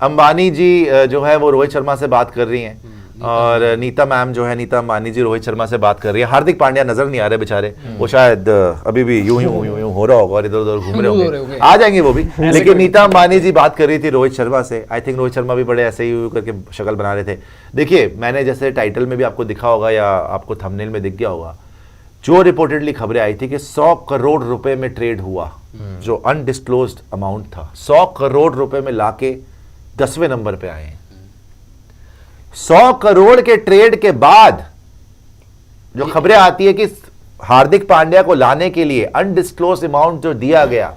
अंबानी जी जो है वो रोहित शर्मा से बात कर रही हैं और नीता मैम जो है, नीता अंबानी जी रोहित शर्मा से बात कर रही है। हार्दिक पांड्या नजर नहीं आ रहे बेचारे, वो शायद अभी भी यूं हो रहा होगा और इधर उधर घूम रहे होंगे, आ जाएंगे वो भी। लेकिन नीता अंबानी जी बात कर रही थी रोहित शर्मा से। आई थिंक रोहित शर्मा भी बड़े ऐसे ही करके शक्ल बना रहे थे। देखिए, मैंने जैसे टाइटल में भी आपको दिखा होगा या आपको थंबनेल में दिख गया होगा, जो रिपोर्टेडली खबरें आई थी कि 100 करोड़ रुपए में ट्रेड हुआ, जो अनडिस्क्लोज्ड अमाउंट था, 100 करोड़ रुपए में लाके 10वें नंबर पे आए हैं। 100 करोड़ के ट्रेड के बाद जो खबरें आती है कि हार्दिक पांड्या को लाने के लिए अनडिस्क्लोज अमाउंट जो दिया गया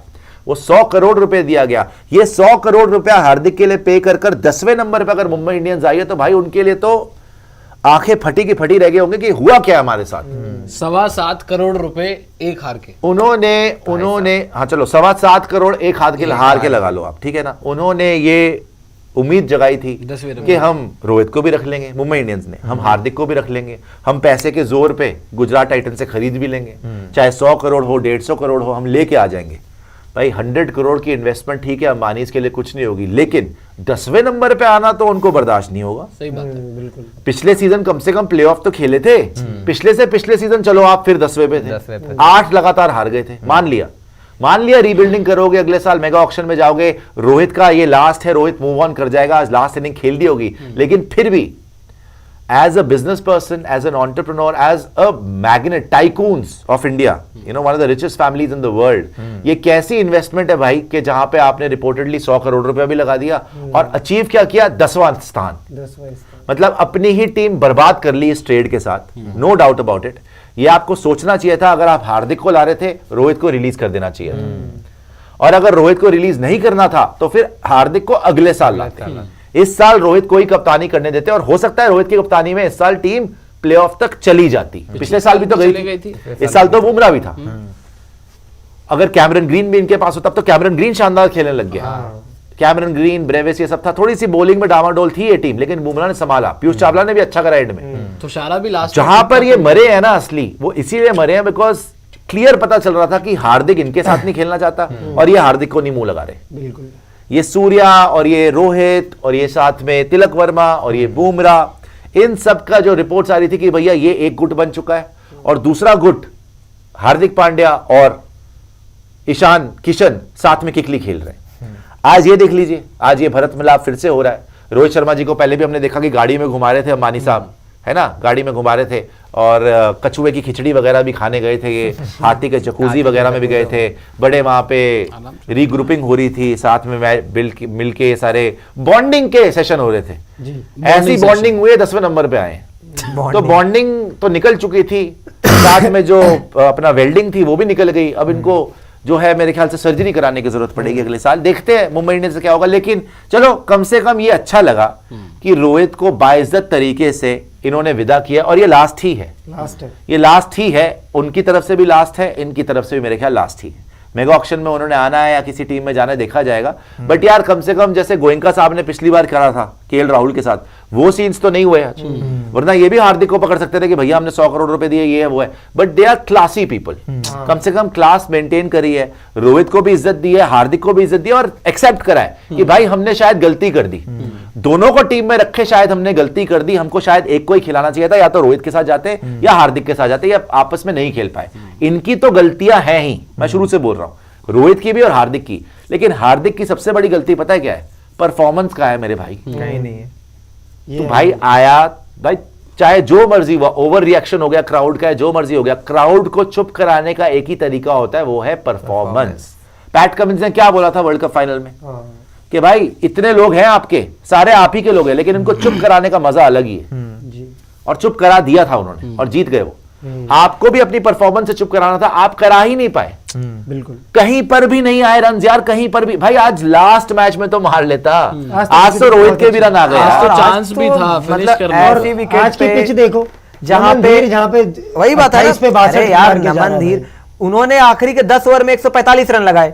वो 100 करोड़ रुपए दिया गया। ये 100 करोड़ रुपया हार्दिक के लिए पे कर 10वें नंबर पे अगर मुंबई इंडियंस आई है तो भाई उनके लिए तो आंखें फटी की फटी रह गए होंगे कि हुआ क्या हमारे साथ। 7.25 करोड़ रुपए एक हार के उन्होंने हाँ चलो 7.25 करोड़ एक हाथ के हार के लगा लो आप, ठीक है ना। उन्होंने ये उम्मीद जगाई थी कि हम रोहित को भी रख लेंगे, मुंबई इंडियंस ने, हम हार्दिक को भी रख लेंगे, हम पैसे के जोर पे गुजरात टाइटन से खरीद भी लेंगे, चाहे 100 करोड़ हो 150 करोड़ हो, हम लेके आ जाएंगे। भाई 100 करोड़ की इन्वेस्टमेंट ठीक है, अंबानी के लिए कुछ नहीं होगी, लेकिन 10वें नंबर पे आना तो उनको बर्दाश्त नहीं होगा। सही बात है, बिल्कुल। पिछले सीजन कम से कम प्लेऑफ तो खेले थे, पिछले से पिछले सीजन चलो आप फिर 10वें पे थे, 8 लगातार हार गए थे। मान लिया रीबिल्डिंग करोगे, अगले साल मेगा ऑक्शन में जाओगे, रोहित का ये लास्ट है, रोहित मूव ऑन कर जाएगा, आज लास्ट इनिंग खेल दी होगी, लेकिन फिर भी as a business person, as an entrepreneur, as a magnate, tycoons of India, you know one of the richest families in the world, ये कैसी इन्वेस्टमेंट है भाई कि जहां पे आपने रिपोर्टेडली 100 करोड़ रुपया भी लगा दिया और अचीव क्या किया, 10वां स्थान। मतलब अपनी ही टीम बर्बाद कर ली इस ट्रेड के साथ, नो डाउट अबाउट इट। ये आपको सोचना चाहिए था, अगर आप हार्दिक को ला रहे थे, रोहित को रिलीज कर देना चाहिए था। और अगर रोहित को रिलीज नहीं करना था तो फिर हार्दिक को अगले साल लाते। इस साल रोहित को ही कप्तानी करने देते और हो सकता है रोहित की कप्तानी में इस साल टीम प्लेऑफ तक चली जाती। पिछले साल भी तो गई थी, इस साल तो बुमराह भी था। अगर कैमरन ग्रीन भी इनके पास होता, तब तो कैमरन ग्रीन शानदार खेलने लग गया। कैमरन ग्रीन, ब्रेविस, ये सब था, थोड़ी सी बॉलिंग में डामाडोल थी ये टीम, लेकिन बुमराह ने संभाला। पीयूष चावला ने भी अच्छा करा एंड में। तुषारा भी लास्ट जहां पर ये मरे हैं ना असली, वो इसीलिए मरे हैं बिकॉज क्लियर पता चल रहा था कि हार्दिक इनके साथ नहीं खेलना चाहता और ये हार्दिक को नहीं मुंह लगा रहे। बिल्कुल। ये सूर्या और ये रोहित और ये साथ में तिलक वर्मा और ये बुमराह, इन सब का जो रिपोर्ट्स आ रही थी कि भैया ये एक गुट बन चुका है और दूसरा गुट हार्दिक पांड्या और ईशान किशन साथ में किकली खेल रहे हैं। आज ये देख लीजिए, आज ये भरत मिलाप फिर से हो रहा है। रोहित शर्मा जी को पहले भी हमने देखा कि गाड़ी में घुमा रहे थे अंबानी साहब, है ना, गाड़ी में घुमा रहे थे और कछुए की खिचड़ी वगैरह भी खाने गए थे, ये हाथी के जकूजी वगैरह में भी गए थे, बड़े वहां पे रीग्रुपिंग हो रही थी, साथ में मिलके सारे बॉन्डिंग के सेशन हो रहे थे। ऐसी बॉन्डिंग हुई 10वें नंबर पे आए। तो बॉन्डिंग तो निकल चुकी थी, साथ में जो अपना वेल्डिंग थी वो भी निकल गई। अब इनको जो है मेरे ख्याल से सर्जरी कराने की जरूरत पड़ेगी अगले साल, देखते हैं मुंबई इंडियंस से क्या होगा। लेकिन चलो कम से कम ये अच्छा लगा कि रोहित को बाइज्जत तरीके से इन्होंने विदा किया और ये लास्ट ही है, ये लास्ट ही है, उनकी तरफ से भी लास्ट है, इनकी तरफ से भी मेरे ख्याल लास्ट ही है। मेगा ऑक्शन में उन्होंने आना है या किसी टीम में जाना है देखा जाएगा, बट यार कम से कम जैसे गोयनका साहब ने पिछली बार करा था केएल राहुल के साथ, वो सीन्स तो नहीं हुए आज। वरना ये भी हार्दिक को पकड़ सकते थे कि भैया हमने 100 करोड़ रुपए दिए, ये है वो है, but they are classy people. कम से कम क्लास मेंटेन करी है, रोहित को भी इज्जत दी है, हार्दिक को भी इज्जत दी है और एक्सेप्ट करा है कि भाई हमने शायद गलती कर दी, दोनों को टीम में रखे, शायद हमने गलती कर दी, हमको शायद एक को ही खिलाना चाहिए था, या तो रोहित के साथ जाते या हार्दिक के साथ जाते, या आपस में नहीं खेल पाए। इनकी तो गलतियां हैं ही, मैं शुरू से बोल रहा हूं, रोहित की भी और हार्दिक की। लेकिन हार्दिक की सबसे बड़ी गलती पता है क्या है? परफॉर्मेंस का है मेरे भाई, कहीं नहीं है। तो भाई आया, भाई चाहे जो मर्जी हुआ, ओवर रिएक्शन हो गया क्राउड का, जो मर्जी हो गया, क्राउड को चुप कराने का एक ही तरीका होता है, वो है परफॉर्मेंस। पैट कमिंस ने क्या बोला था वर्ल्ड कप फाइनल में कि भाई इतने लोग हैं आपके, सारे आप ही के लोग हैं, लेकिन इनको चुप कराने का मजा अलग ही है। और चुप करा दिया था उन्होंने और जीत गए वो। आपको भी अपनी परफॉर्मेंस से चुप कराना था, आप करा ही नहीं पाए। बिल्कुल, कहीं पर भी नहीं आए रन यार, कहीं पर भी। भाई आज लास्ट मैच में तो मार लेता, आज तो रोहित के भी रन आ गए, आज तो चांस भी था फिनिश करने का। आज की पिच देखो, जहां पे वही बात है इस पे बात यार, नमन धीर, उन्होंने आखिरी के 10 ओवर में 145 रन लगाए।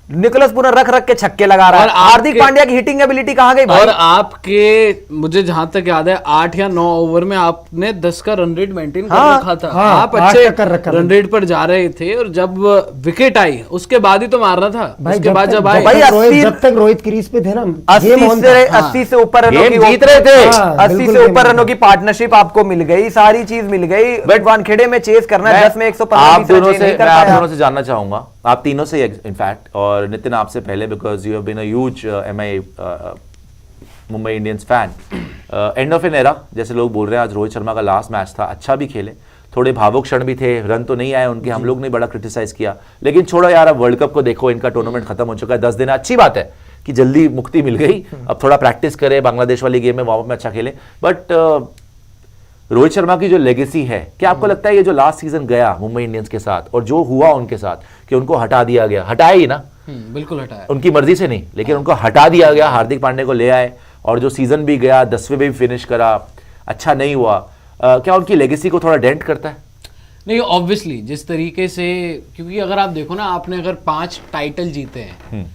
निकोलस पूरन रख रख के छक्के लगा रहा और है। हार्दिक आपके- पांड्या की हिटिंग एबिलिटी कहां गई भाई? और आपके मुझे जहां तक याद है 8 या 9 ओवर में आपने 10 का रन रेट मेंटेन कर हाँ, रखा था। हाँ, आप 8 अच्छे तक कर रखा था। रन रेट पर जा रहे थे और जब विकेट आई उसके बाद ही तो मारना था। उसके बाद जब आए भाई, 80 जब तक रोहित क्रीज पे थे ना 80 गेम ऑन से था। 80 से ऊपर रनों गेम की जीत रहे थे। हाँ, 80 बिल्कुल से गेम ऊपर जीत रनों की पार्टनरशिप आपको मिल गई, सारी चीज मिल गई। बट 1 खेड़े में चेस करना है, 10 में 115 आप नहीं दोनों से कर मैं आप पाया। दोनों से जानना चाहूंगा, आप तीनों से इनफैक्ट, और नितिन आपसे पहले, because you have been a huge MI Mumbai Indians fan. End of an era जैसे लोग बोल रहे हैं, आज रोहित शर्मा का लास्ट मैच था, अच्छा भी खेले, थोड़े भावुक क्षण भी थे, रन तो नहीं आए उनके, हम लोग ने बड़ा क्रिटिसाइज किया, लेकिन छोड़ो यार, अब वर्ल्ड कप को देखो, इनका टूर्नामेंट खत्म हो चुका है, 10 दिन, अच्छी बात है कि जल्दी मुक्ति मिल गई, अब थोड़ा प्रैक्टिस करे, बांग्लादेश वाली गेम में वार्म अप में अच्छा खेले। बट रोहित शर्मा की जो लेगेसी है, क्या आपको लगता है ये जो लास्ट सीजन गया मुंबई इंडियंस के साथ और जो हुआ उनके साथ कि उनको हटा दिया गया, हटाया ही ना, बिल्कुल हटाया, उनकी मर्जी से नहीं, लेकिन उनको हटा दिया गया, हार्दिक पांड्या को ले आए और जो सीजन भी गया 10वें भी फिनिश करा, अच्छा नहीं हुआ, क्या उनकी लेगेसी को थोड़ा डेंट करता है? नहीं ऑब्वियसली जिस तरीके से, क्योंकि अगर आप देखो ना, आपने अगर 5 टाइटल जीते हैं,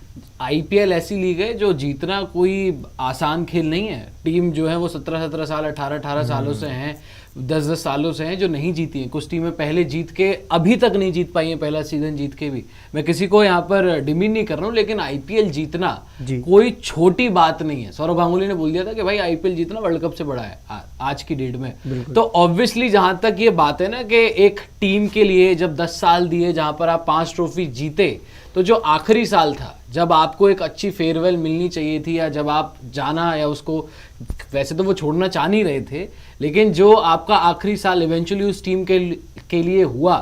आईपीएल ऐसी लीग है जो जीतना कोई आसान खेल नहीं है। टीम जो है वो 17-17 साल 18-18 सालों से हैं, 10-10 सालों से हैं जो नहीं जीती हैं। कुछ टीमें पहले जीत के अभी तक नहीं जीत पाई हैं, पहला सीजन जीत के भी। मैं किसी को यहाँ पर डिमीन नहीं कर रहा हूँ, लेकिन आईपीएल जीतना कोई छोटी बात नहीं है। सौरव गांगुली ने बोल दिया था कि भाई आईपीएल जीतना वर्ल्ड कप से बड़ा है आज की डेट में। तो ऑब्वियसली जहां तक ये बात है ना कि एक टीम के लिए जब 10 साल दिए, जहां पर आप 5 ट्रॉफी जीते, तो जो आखिरी साल था जब आपको एक अच्छी फेयरवेल मिलनी चाहिए थी, या जब आप जाना, या उसको वैसे तो वो छोड़ना चाह नहीं रहे थे, लेकिन जो आपका आखिरी साल इवेंचुअली उस टीम के लिए हुआ,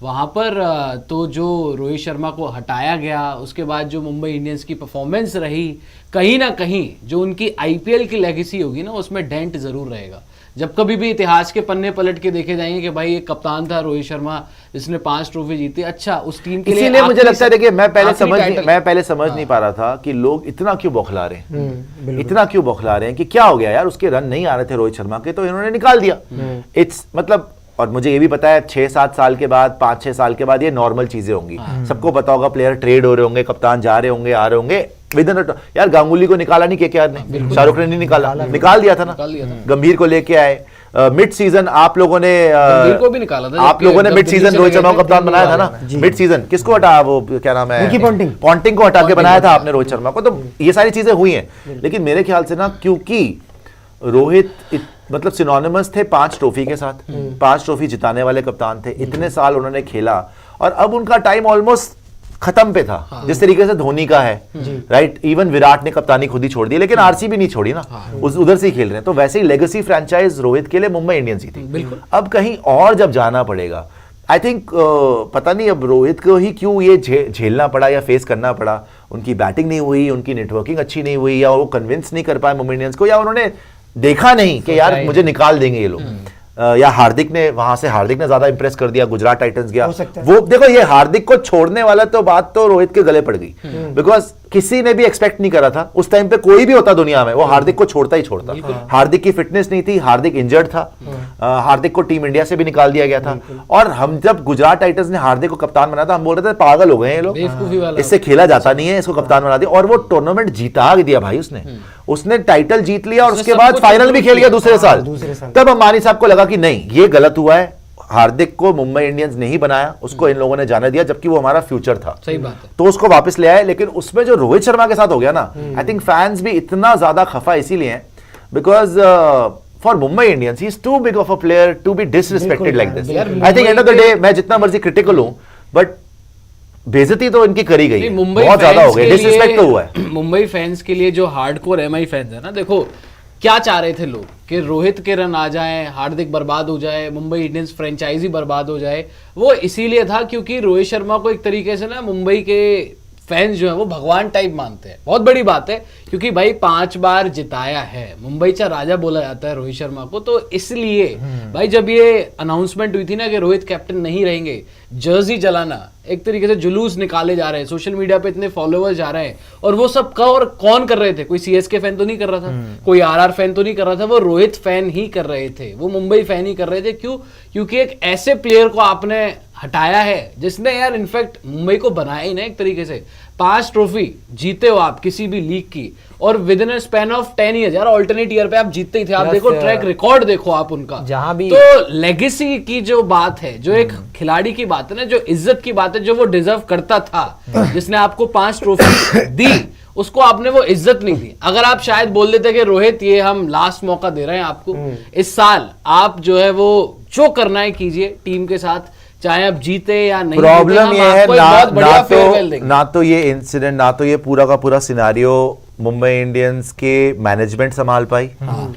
वहाँ पर तो जो रोहित शर्मा को हटाया गया, उसके बाद जो मुंबई इंडियंस की परफॉर्मेंस रही, कहीं ना कहीं जो उनकी आईपीएल की लेगेसी होगी ना, उसमें डेंट जरूर रहेगा। जब कभी भी इतिहास के पन्ने पलट के देखे जाएंगे कि भाई एक कप्तान था रोहित शर्मा जिसने 5 ट्रॉफी जीती, अच्छा उस टीम के लिए इसीलिए मुझे लगता है, देखिए मैं पहले समझ हाँ। नहीं पा रहा था कि लोग इतना क्यों बौखला रहे हैं, इतना क्यों बौखला रहे हैं कि क्या हो गया यार, उसके रन नहीं आ रहे थे रोहित शर्मा के, तो इन्होंने निकाल दिया। इट्स मतलब, और मुझे ये भी पता है 6-7 साल के बाद, 5-6 साल के बाद ये नॉर्मल चीजें होंगी, सबको पता होगा, प्लेयर ट्रेड हो रहे होंगे, कप्तान जा रहे होंगे, आ रहे होंगे विदिन। यार गांगुली को निकाला नहीं केकेआर ने, शाहरुख ने नहीं निकाला, निकाल दिया था ना, गंभीर को लेके आए। मिड सीजन आप लोगों ने गंभीर को भी निकाला था, आप लोगों ने मिड सीजन रोहित शर्मा को कप्तान बनाया था ना, मिड सीजन किसको हटा, वो क्या नाम है, पॉन्टिंग को हटा के बनाया था आपने रोहित शर्मा को। तो ये सारी चीजें हुई हैं, लेकिन मेरे ख्याल से ना, क्योंकि रोहित मतलब सिनोनिमस थे 5 ट्रॉफी के साथ, 5 ट्रॉफी जिताने वाले कप्तान थे, इतने साल उन्होंने खेला, और अब उनका टाइम ऑलमोस्ट खत्म पे था। जिस तरीके से धोनी का है, राइट, इवन विराट ने कप्तानी खुद ही छोड़ दी, लेकिन आरसीबी नहीं छोड़ी ना, उधर से ही खेल रहे हैं। तो वैसे ही लेगेसी फ्रैंचाइज रोहित के लिए मुंबई इंडियंस ही थी, अब कहीं और जब जाना पड़ेगा, आई थिंक पता नहीं अब रोहित को ही क्यों ये झेलना पड़ा या फेस करना पड़ा, उनकी बैटिंग नहीं हुई, उनकी नेटवर्किंग अच्छी नहीं हुई, या वो कन्विंस नहीं कर पाए मुंबई इंडियंस को, या उन्होंने देखा नहीं कि यार मुझे निकाल देंगे ये लोग, या हार्दिक ने ज्यादा इंप्रेस कर दिया, गुजरात टाइटंस गया वो। देखो ये हार्दिक को छोड़ने वाला तो बात तो रोहित के गले पड़ गई, बिकॉज किसी ने भी एक्सपेक्ट नहीं करा था उस टाइम पे, कोई भी होता दुनिया में वो हार्दिक को छोड़ता ही छोड़ता। हार्दिक की फिटनेस नहीं थी, हार्दिक इंजर्ड था, हार्दिक को टीम इंडिया से भी निकाल दिया गया था, और हम जब गुजरात टाइटंस ने हार्दिक को कप्तान बनाया था, हम बोल रहे थे पागल हो गए हैं ये लोग, इससे खेला जाता नहीं है, इसको कप्तान बना दिया, और वो टूर्नामेंट जीता दिया भाई उसने टाइटल जीत लिया, और उसके बाद फाइनल भी खेल गया दूसरे साल। तब अंबानी साहब को लगा कि नहीं ये गलत हुआ है, हार्दिक को मुंबई इंडियंस ने ही बनाया, उसको इन लोगों ने जाने दिया, जबकि वो हमारा फ्यूचर था। सही बात है। तो उसको वापस ले आए, लेकिन उसमें जो रोहित शर्मा के साथ हो गया ना, आई थिंक फैंस भी इतना ज्यादा खफा इसीलिए हैं, because for Mumbai Indians he is too big of a player to be disrespected like this. I think end of the day, मैं जितना मर्जी क्रिटिकल हूं, बट बेइज्जती तो इनकी करी गई है, बहुत ज्यादा हो गई, डिसरिस्पेक्ट तो हुआ है। मुंबई फैंस के लिए जो हार्डकोर एमआई फैंस है ना, देखो क्या चाह रहे थे लोग कि रोहित के रन आ जाएं, हार्दिक बर्बाद हो जाए, मुंबई इंडियंस फ्रेंचाइजी बर्बाद हो जाए। वो इसीलिए था क्योंकि रोहित शर्मा को एक तरीके से ना मुंबई के फैंस जो है वो भगवान टाइप मानते हैं। बहुत बड़ी बात है, क्योंकि भाई 5 बार जिताया है, मुंबई का राजा बोला जाता है रोहित शर्मा को। तो इसलिए भाई जब ये अनाउंसमेंट हुई थी ना कि रोहित कैप्टन नहीं रहेंगे, जर्सी जलाना, एक तरीके से जुलूस निकाले जा रहे हैं, सोशल मीडिया पे इतने फॉलोअर्स जा रहे हैं, और वो सब कौन कर रहे थे? कोई सीएसके फैन तो नहीं कर रहा था, कोई आरआर फैन तो नहीं कर रहा था, वो रोहित फैन ही कर रहे थे, वो मुंबई फैन ही कर रहे थे। क्यों? क्योंकि एक ऐसे प्लेयर को आपने हटाया है जिसने यार इनफैक्ट मुंबई को बनाया ही ना एक तरीके से। 5 ट्रॉफी जीते हो आप किसी भी लीग की, और with in span of 10 year, यार ऑल्टरनेट ईयर पे आप जीतते ही थे। आप देखो ट्रैक रिकॉर्ड देखो आप उनका, जहां भी तो लेगेसी की जो बात है, जो एक खिलाड़ी की बात है ना, जो इज्जत की बात है, जो वो डिजर्व करता था, जिसने आपको 5 ट्रॉफी दी, उसको आपने वो इज्जत नहीं दी। अगर आप शायद बोल देते कि रोहित ये हम लास्ट मौका दे रहे हैं आपको, इस साल आप जो है वो जो करना है कीजिए टीम के साथ, चाहे आप जीते या नहीं। प्रॉब्लम ये है ना ना तो ये इंसिडेंट, ना तो ये पूरा का पूरा सिनारियो मुंबई इंडियंस के मैनेजमेंट संभाल पाई,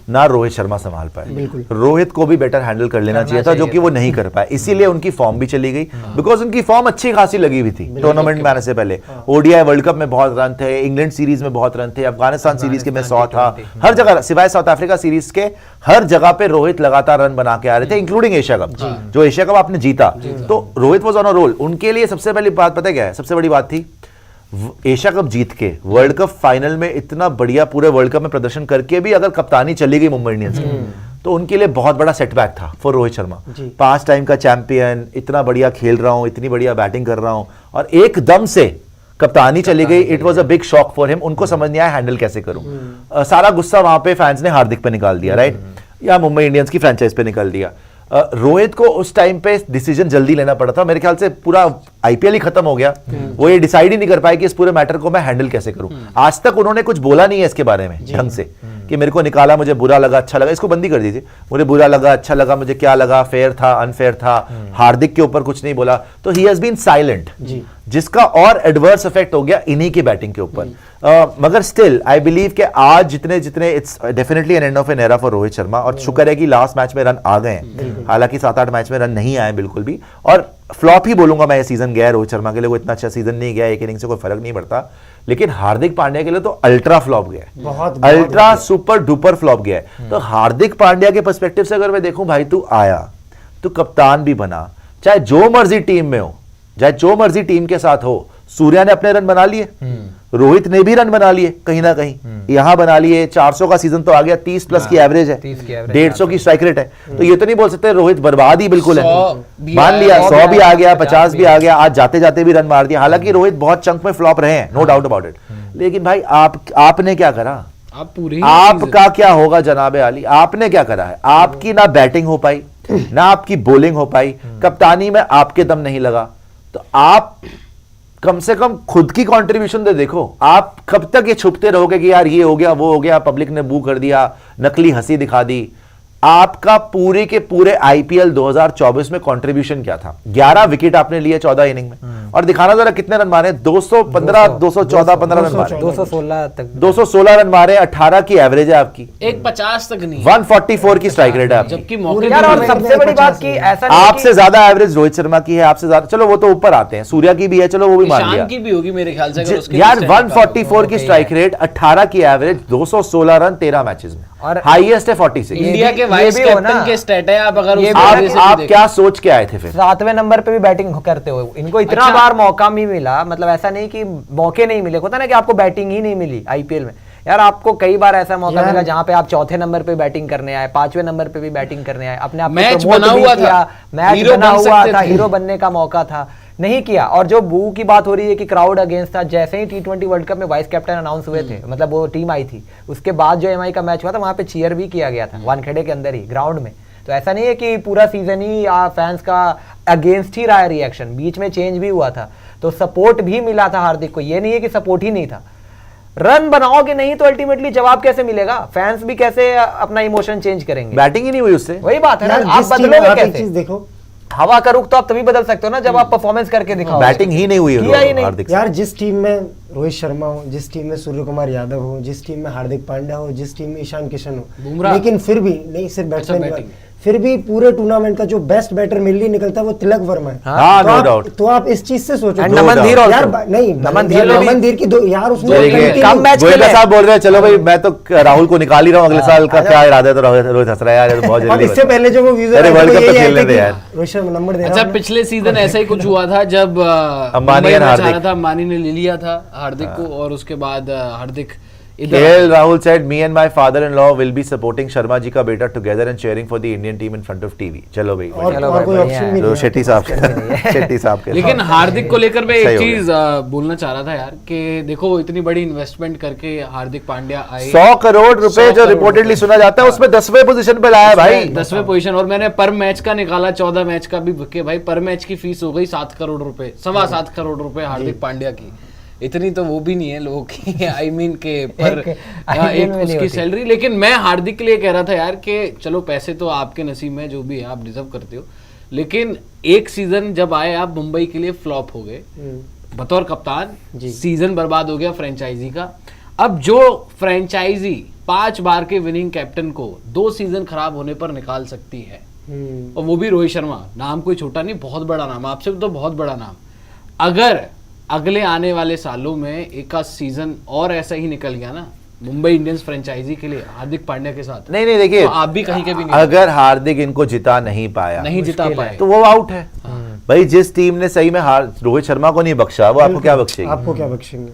ना रोहित शर्मा संभाल पाए। रोहित को भी बेटर हैंडल कर लेना चाहिए था, जो कि वो नहीं कर पाए, इसीलिए उनकी फॉर्म भी चली गई। बिकॉज उनकी फॉर्म अच्छी खासी लगी हुई थी टूर्नामेंट में आने से पहले। ओडीआई वर्ल्ड कप में बहुत रन थे, इंग्लैंड सीरीज में बहुत रन थे, अफगानिस्तान सीरीज के में 100 था, हर जगह सिवाय साउथ अफ्रीका सीरीज के हर जगह पे रोहित लगातार रन बना के आ रहे थे, इंक्लूडिंग एशिया कप। जो एशिया कप आपने जीता, तो Rohit was on a roll. उनके लिए सबसे पहली बात पता है क्या है? सबसे बड़ी बात थी एशिया कप जीत के वर्ल्ड कप फाइनल में इतना बढ़िया पूरे वर्ल्ड कप में प्रदर्शन करके भी अगर कप्तानी चली गई मुंबई इंडियंस की, तो उनके लिए बहुत बड़ा सेटबैक था फॉर रोहित शर्मा। 5 टाइम का चैंपियन, इतना बढ़िया खेल रहा हूं, इतनी बढ़िया बैटिंग कर रहा हूं, और एकदम से कप्तानी चली गई। It was a big shock for him. उनको समझ नहीं आया हैंडल कैसे करूं। सारा गुस्सा वहां पे फैंस ने हार्दिक पे निकाल दिया, राइट, या मुंबई इंडियंस की फ्रेंचाइज पे निकाल दिया। रोहित को उस टाइम पे डिसीजन जल्दी लेना पड़ा था। मेरे ख्याल से पूरा आईपीएल ही खत्म हो गया, वो ये डिसाइड ही नहीं कर पाए कि इस पूरे मैटर को मैं हैंडल कैसे करूं। आज तक उन्होंने कुछ बोला नहीं है इसके बारे में ढंग से, कि मेरे को निकाला, मुझे बुरा लगा, अच्छा लगा। इसको बंदी कर दीजिए, मुझे बुरा लगा, अच्छा लगा, मुझे क्या लगा, फेयर था, अनफेयर था। हार्दिक के ऊपर कुछ नहीं बोला, तो ही हैज बीन साइलेंट, जिसका और एडवर्स इफेक्ट हो गया इन्हीं की बैटिंग के ऊपर। मगर स्टिल आई बिलीव कि आज जितने जितने it's definitely an and of an era for Rohit Sharma. और शुक्र है कि लास्ट मैच में रन आ गए हैं, हालांकि 7-8 मैच में रन नहीं आए बिल्कुल भी, और फ्लॉप ही बोलूंगा मैं ये सीजन गया रोहित शर्मा के लिए। वो इतना अच्छा सीजन नहीं गया, एक इनिंग से कोई फर्क नहीं पड़ता। लेकिन हार्दिक पांड्या के लिए तो अल्ट्रा फ्लॉप गया है, बहुत अल्ट्रा सुपर डुपर फ्लॉप गया है। तो हार्दिक पांड्या के पर्सपेक्टिव से अगर मैं देखूं, भाई तू आया, तू कप्तान भी बना, चाहे जो मर्जी टीम में हो, चाहे जो मर्जी टीम के साथ हो। सूर्या ने अपने रन बना लिए, रोहित ने भी रन बना लिए कहीं ना कहीं, यहां बना लिए। 400 का सीजन तो आ गया, 30 प्लस की एवरेज है, 150 की स्ट्राइक रेट है। तो ये तो नहीं बोल सकते रोहित बर्बाद ही बिल्कुल है। मान लिया 100 भी आ गया, 50 भी आ गया, आज जाते जाते भी रन मार दिया। हालांकि रोहित बहुत चंक में फ्लॉप रहे हैं, नो डाउट अबाउट इट। लेकिन भाई आपने क्या करा? आप पूरी आपका क्या होगा जनाबे आली? आपने क्या करा है? आपकी ना बैटिंग हो पाई, ना आपकी बॉलिंग हो पाई, कप्तानी में आपके दम नहीं लगा। तो आप कम से कम खुद की कंट्रीब्यूशन दे देखो। आप कब तक ये छुपते रहोगे कि यार ये हो गया, वो हो गया, पब्लिक ने बू कर दिया, नकली हंसी दिखा दी? आपका पूरे के पूरे आईपीएल 2024 में कंट्रीब्यूशन क्या था? 11 विकेट आपने लिए 14 इनिंग में, और दिखाना जरा कितने रन मारे? 215, 214, 15 रन मारे, 216 तक, 216 रन मारे, 18 की एवरेज है आपकी, 150 तक नहीं, 144 की स्ट्राइक रेट है आपकी। जबकि मौके यार। और भी सबसे बड़ी बात की ऐसा नहीं आपसे ज्यादा एवरेज रोहित शर्मा की है, आपसे ज्यादा, चलो वो तो ऊपर आते हैं, सूर्या की भी है, चलो वो भी मान लिया, ईशान की भी होगी मेरे ख्याल से, अगर उसके यार पीछे 144 की स्ट्राइक रेट, 18 की एवरेज, 216 रन 13 मैचेस में, और हाईएस्ट है 46। इंडिया के ये वाइस भी हो कैप्टन ना, के स्टेट है। आप अगर ये उस भी वजह से आप भी क्या सोच के आए थे फिर? 7वें नंबर पे भी बैटिंग करते हुए इनको इतना अच्छा। बार मौका भी मिला, मतलब ऐसा नहीं कि मौके नहीं मिले, होता ना कि आपको बैटिंग ही नहीं मिली आईपीएल में। यार आपको कई बार ऐसा मौका मिला जहां पे आप 4थे नंबर पे बैटिंग करने आए, 5वें नंबर पे भी बैटिंग करने आए, अपने आप को मैच promote बना भी हुआ किया, था, मैच हीरो बना बन हुआ सकते था, थे। हीरो बनने का मौका था, नहीं किया। और जो बू की बात हो रही है कि क्राउड अगेंस्ट था, जैसे ही T20 वर्ल्ड कप में वाइस कैप्टन अनाउंस हुए थे, मतलब वो टीम आई थी, उसके बाद जो एमआई का मैच हुआ था वहां पे चीयर भी किया गया था वानखेड़े के अंदर ही ग्राउंड में। तो ऐसा नहीं है कि पूरा सीजन ही फैंस का अगेंस्ट ही रहा है रिएक्शन, बीच में चेंज भी हुआ था, तो सपोर्ट भी मिला था हार्दिक को। ये नहीं है कि सपोर्ट ही नहीं था। रन बनाओगे नहीं तो अल्टीमेटली जवाब कैसे मिलेगा? फैंस भी कैसे अपना इमोशन चेंज करेंगे? बैटिंग ही नहीं हुई उससे। वही बात है ना, यार, आप जिस टीम में बदलोगे आप एक कैसे? चीज देखो, हवा का रुख तो आप तभी बदल सकते हो ना जब आप परफॉर्मेंस करके दिखाओ। बैटिंग ही नहीं हुई किया ही नहीं। हार्दिक से। यार जिस टीम में रोहित शर्मा हो, जिस टीम में सूर्य कुमार यादव हो, जिस टीम में हार्दिक पांड्या हो, जिस टीम में ईशान किशन हो, बुमराह। लेकिन फिर भी नहीं, सिर्फ बैट्समैन की बैटिंग। बात, फिर भी पूरे टूर्नामेंट का जो बेस्ट बैटर मेरे लिए निकलता है वो तिलक वर्मा है। हाँ, तो no आप- doubt। तो आप इस चीज से सोचो। And दो नमन doubt। धीर also। यार नहीं, नमन धीर ने भी- नमन धीर की दो यार, उसने देखिए, continue- कम मैच गोयनका खेले। साहब बोल रहे हैं, चलो भाई मैं तो राहुल को निकाल ही रहा हूँ अगले साल का, क्या इरादा है? तो रोहित हंस रहा है यार, ये तो बहुत और जल्दी इससे पहले जो वो व्यूज अरे वर्ल्ड कप तो खेलने दे यार। रोहित शर्मा नंबर दे रहा अच्छा, हूं ना। पिछले सीजन ऐसा ही कुछ हुआ था जब अंबानी मुंबई और मैच आ हार्दिक। रहा था, अंबानी ने ले लिया था हार्दिक को, और उसके बाद हार्दिक इधर KL Rahul said, "Me and my father-in-law will be supporting Sharma ji का बेटा together and cheering for the Indian team in front of TV." चलो भाई, और चलो और भाई, कोई बढ़िया ऑप्शन है। भी जो नहीं है। शेट्टी साहब शेट्टी साहब के लेकिन हार्दिक को लेकर मैं सही एक हो गया। चीज बोलना चाह रहा था यार कि देखो इतनी बड़ी इन्वेस्टमेंट करके हार्दिक पांड्या आए 100 करोड़ रुपए 100 जो करोड़ रिपोर्टेडली रुपए। सुना जाता है उसमें 10वें पोजीशन पे लाया है भाई। 10वें पोजीशन, और मैंने पर मैच का निकाला 14 मैच का भी के भाई पर मैच की फीस हो गई 7 करोड़ रुपए, 7.25 करोड़ रुपए हार्दिक पांड्या की। इतनी तो वो भी नहीं है लोगों की आई मीन के पर एक एक IPL में नहीं उसकी होती। सैलरी। लेकिन मैं हार्दिक के लिए कह रहा था यार कि चलो पैसे तो आपके नसीब में जो भी है आप डिजर्व करते हो, लेकिन एक सीजन जब आए आप मुंबई के लिए फ्लॉप हो गए बतौर कप्तान, सीजन बर्बाद हो गया फ्रेंचाइजी का। अब जो फ्रेंचाइजी 5 बार के विनिंग कैप्टन को 2 सीजन खराब होने पर निकाल सकती है, और वो भी रोहित शर्मा, नाम कोई छोटा नहीं, बहुत बड़ा नाम, आपसे तो बहुत बड़ा नाम, अगर अगले आने वाले सालों में एक आध सीजन और ऐसा ही निकल गया ना मुंबई इंडियंस फ्रेंचाइजी के लिए हार्दिक पांड्या के साथ, नहीं देखिए, तो आप भी कहीं के भी नहीं, अगर हार्दिक इनको जिता नहीं पाया नहीं जिता पाए तो वो आउट है भाई। जिस टीम ने सही में रोहित शर्मा को नहीं बख्शा वो आपको क्या बख्शेगी? आपको क्या बख्शेंगे?